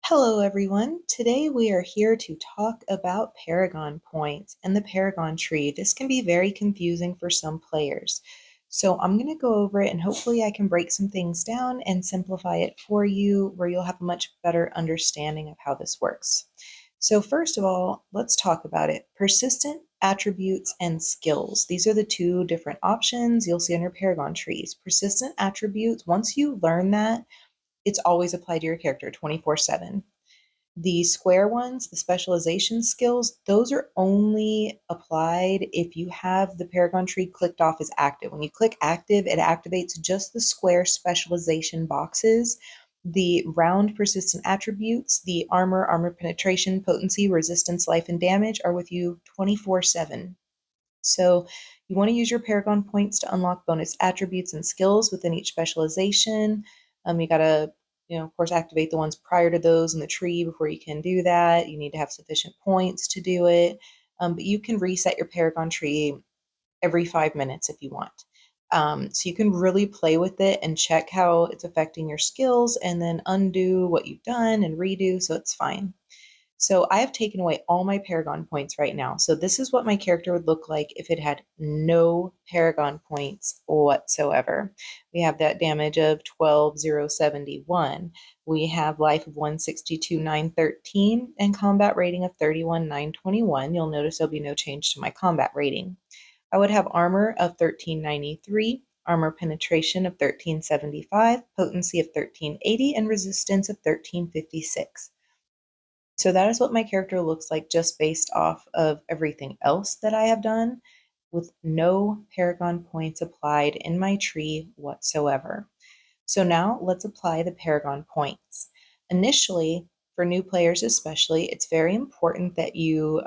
Hello, everyone. Today we are here to talk about Paragon points and the Paragon Tree. This can be very confusing for some players. So I'm going to go over it and hopefully I can break some things down and simplify it for you where you'll have a much better understanding of how this works. So first of all, let's talk about it. Persistent attributes and skills. These are the two different options you'll see under Paragon trees. Persistent attributes, once you learn that, it's always applied to your character 24/7. The square ones, the specialization skills, those are only applied if you have the Paragon tree clicked off as active. When you click active, it activates just the square specialization boxes. The round persistent attributes, the armor penetration, potency, resistance, life, and damage are with you 24/7. So you want to use your Paragon points to unlock bonus attributes and skills within each specialization. You got to, of course, activate the ones prior to those in the tree before you can do that. You need to have sufficient points to do it. But you can reset your Paragon tree every 5 minutes if you want. So you can really play with it and check how it's affecting your skills and then undo what you've done and redo, so it's fine. So I have taken away all my Paragon points right now. So this is what my character would look like if it had no Paragon points whatsoever. We have that damage of 12,071. We have life of 162,913 and combat rating of 31,921. You'll notice there'll be no change to my combat rating. I would have armor of 1393, armor penetration of 1375, potency of 1380, and resistance of 1356. So that is what my character looks like just based off of everything else that I have done with no Paragon points applied in my tree whatsoever. So now let's apply the Paragon points. Initially, for new players especially, it's very important that you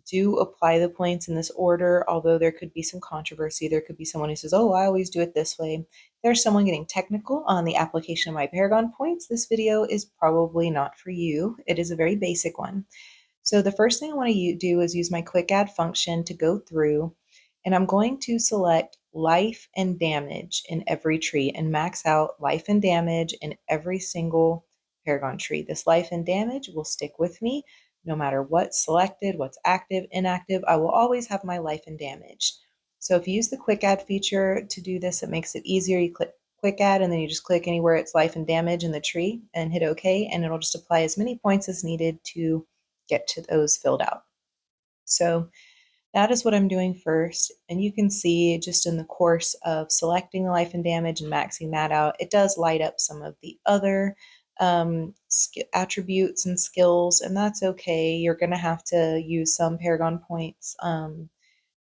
do apply the points in this order, although there could be some controversy. There could be someone who says, oh, I always do it this way. There's someone getting technical on the application of my Paragon points. This video is probably not for you. It is a very basic one. So the first thing I want to do is use my quick add function to go through, and I'm going to select life and damage in every tree and max out life and damage in every single Paragon tree. This life and damage will stick with me no matter what's selected, what's active, inactive. I will always have my life and damage. So if you use the quick add feature to do this, it makes it easier. You click quick add and then you just click anywhere it's life and damage in the tree and hit OK, and it'll just apply as many points as needed to get to those filled out. So that is what I'm doing first. And you can see just in the course of selecting the life and damage and maxing that out, it does light up some of the other attributes and skills, and that's okay. You're going to have to use some Paragon points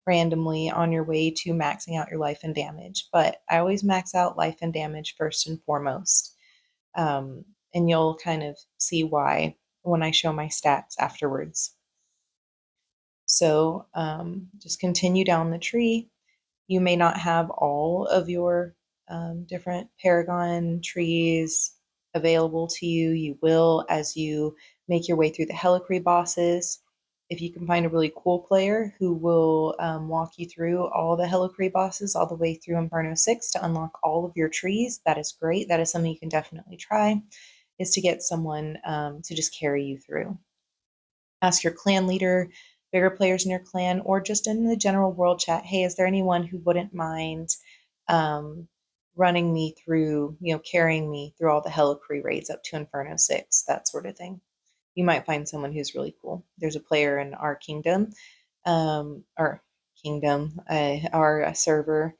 randomly on your way to maxing out your life and damage. But I always max out life and damage first and foremost. And you'll kind of see why when I show my stats afterwards. So just continue down the tree. You may not have all of your different Paragon trees available to you. You will as you make your way through the Helicree bosses. If you can find a really cool player who will walk you through all the Helicree bosses all the way through Inferno 6 to unlock all of your trees, that is great. That is something you can definitely try, is to get someone to just carry you through. Ask your clan leader, bigger players in your clan, or just in the general world chat, hey, is there anyone who wouldn't mind running me through, carrying me through all the Helicree raids up to Inferno 6, that sort of thing. You might find someone who's really cool. There's a player in our kingdom, our server,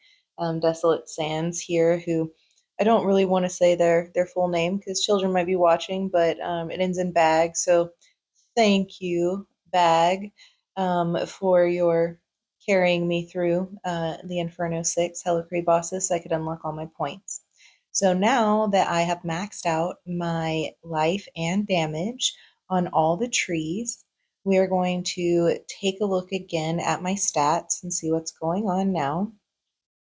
Desolate Sands here, who I don't really want to say their full name because children might be watching, but it ends in bag. So thank you, Bag, for your carrying me through the Inferno 6 Helicree bosses so I could unlock all my points. So now that I have maxed out my life and damage on all the trees, we are going to take a look again at my stats and see what's going on now.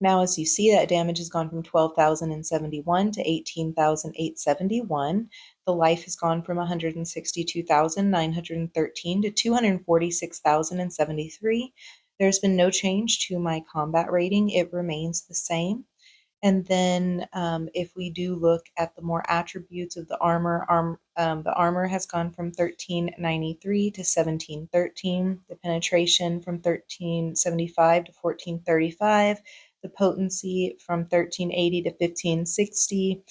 Now, as you see, that damage has gone from 12,071 to 18,871. The life has gone from 162,913 to 246,073. There's been no change to my combat rating. It remains the same. And then if we do look at the more attributes of the the armor has gone from 1393 to 1713, the penetration from 1375 to 1435, the potency from 1380 to 1560,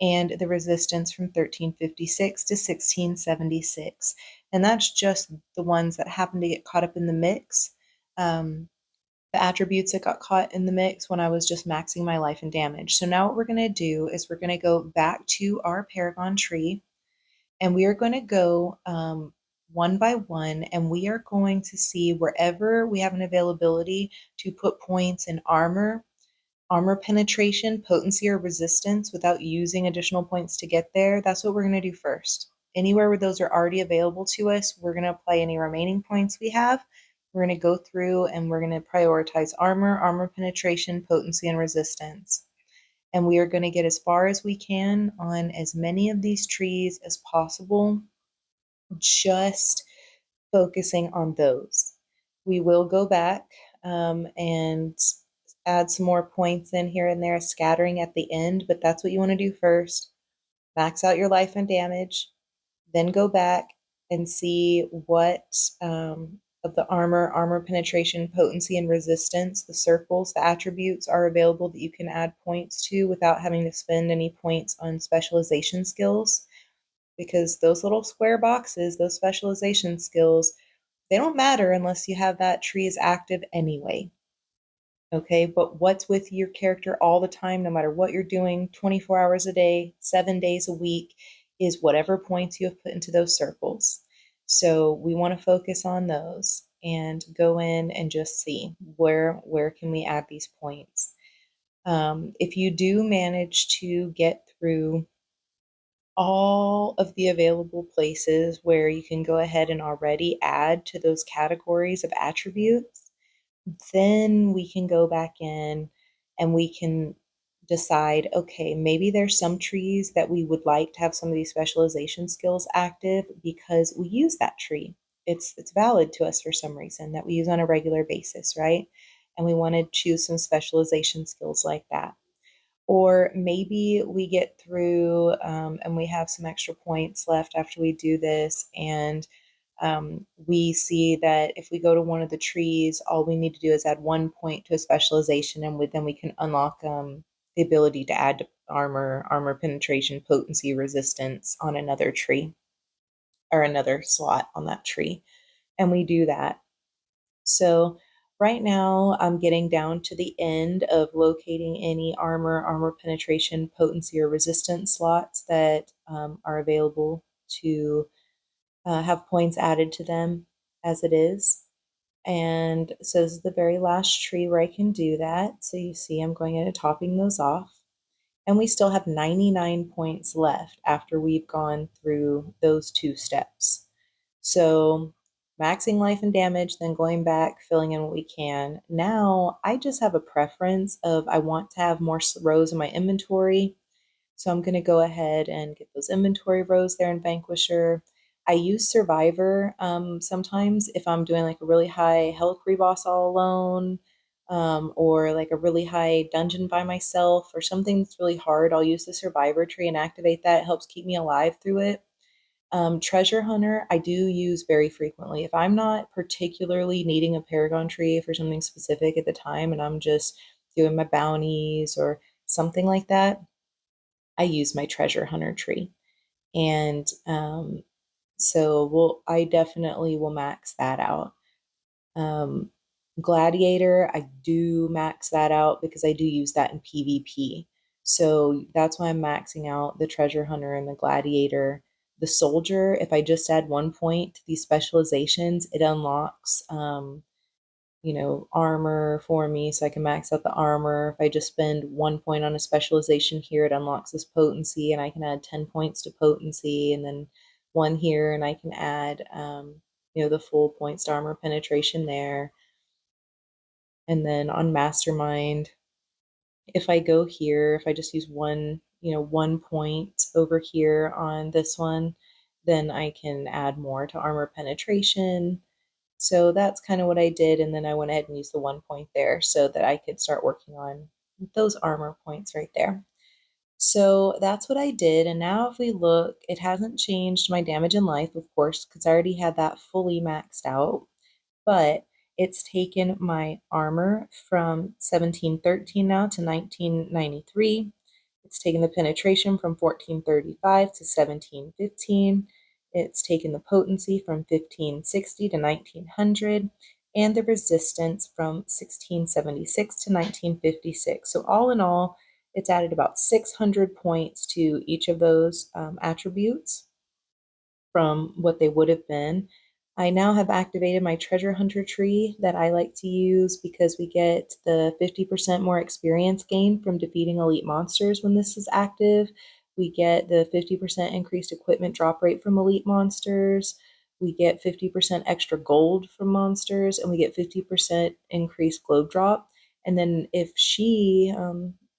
and the resistance from 1356 to 1676. And that's just the ones that happen to get caught up in the mix. The attributes that got caught in the mix when I was just maxing my life and damage. So now what we're going to do is we're going to go back to our Paragon tree, and we are going to go one by one, and we are going to see wherever we have an availability to put points in armor penetration, potency, or resistance without using additional points to get there. That's what we're going to do first. Anywhere where those are already available to us, we're going to apply any remaining points we have. We're going to go through and we're going to prioritize armor penetration, potency, and resistance. And we are going to get as far as we can on as many of these trees as possible, just focusing on those. We will go back and add some more points in here and there, scattering at the end, but that's what you want to do first. Max out your life and damage, then go back and see what of the armor penetration, potency, and resistance, the circles, the attributes are available that you can add points to without having to spend any points on specialization skills. Because those little square boxes, those specialization skills, they don't matter unless you have that tree is active anyway. Okay, but what's with your character all the time, no matter what you're doing, 24 hours a day, 7 days a week, is whatever points you have put into those circles. So we want to focus on those and go in and just see where can we add these points. If you do manage to get through all of the available places where you can go ahead and already add to those categories of attributes, then we can go back in and we can decide, okay, maybe there's some trees that we would like to have some of these specialization skills active because we use that tree. It's valid to us for some reason that we use on a regular basis, right? And we want to choose some specialization skills like that. Or maybe we get through and we have some extra points left after we do this, and we see that if we go to one of the trees, all we need to do is add 1 point to a specialization, and then we can unlock the ability to add armor penetration, potency, resistance on another tree or another slot on that tree. And we do that. So right now I'm getting down to the end of locating any armor penetration, potency, or resistance slots that are available to have points added to them as it is. And so this is the very last tree where I can do that. So you see I'm going in and topping those off. And we still have 99 points left after we've gone through those two steps. So maxing life and damage, then going back, filling in what we can. Now I just have a preference of I want to have more rows in my inventory. So I'm going to go ahead and get those inventory rows there in Vanquisher. I use Survivor sometimes if I'm doing like a really high Helikree boss all alone, or like a really high dungeon by myself, or something that's really hard. I'll use the Survivor tree and activate that. It helps keep me alive through it. Treasure Hunter, I do use very frequently. If I'm not particularly needing a Paragon tree for something specific at the time and I'm just doing my bounties or something like that, I use my Treasure Hunter tree. And so I definitely will max that out. Um, Gladiator, I do max that out because I do use that in PvP. So that's why I'm maxing out the Treasure Hunter and the Gladiator. The Soldier, if I just add 1 point to these specializations, it unlocks armor for me, so I can max out the armor. If I just spend 1 point on a specialization here, it unlocks this potency, and I can add 10 points to potency, and then one here, and I can add, the full points to armor penetration there. And then on Mastermind, if I go here, if I just use 1 point over here on this one, then I can add more to armor penetration. So that's kind of what I did. And then I went ahead and used the 1 point there so that I could start working on those armor points right there. So that's what I did. And now if we look, it hasn't changed my damage in life, of course, because I already had that fully maxed out. But it's taken my armor from 1713 now to 1993. It's taken the penetration from 1435 to 1715. It's taken the potency from 1560 to 1900, and the resistance from 1676 to 1956. So, all in all, it's added about 600 points to each of those attributes from what they would have been. I now have activated my treasure hunter tree that I like to use because we get the 50% more experience gain from defeating elite monsters when this is active. We get the 50% increased equipment drop rate from elite monsters. We get 50% extra gold from monsters, and we get 50% increased globe drop. And then if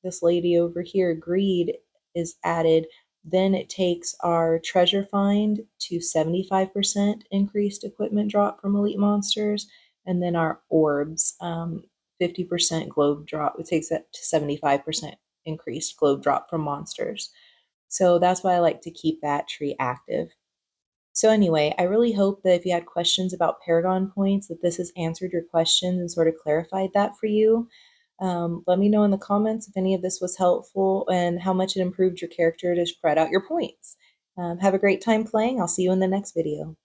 this lady over here, Greed, is added, then it takes our treasure find to 75% increased equipment drop from elite monsters, and then our orbs, 50% globe drop. It takes that to 75% increased globe drop from monsters. So that's why I like to keep that tree active. So anyway, I really hope that if you had questions about Paragon points, that this has answered your questions and sort of clarified that for you. Let me know in the comments if any of this was helpful and how much it improved your character to spread out your points. Have a great time playing. I'll see you in the next video.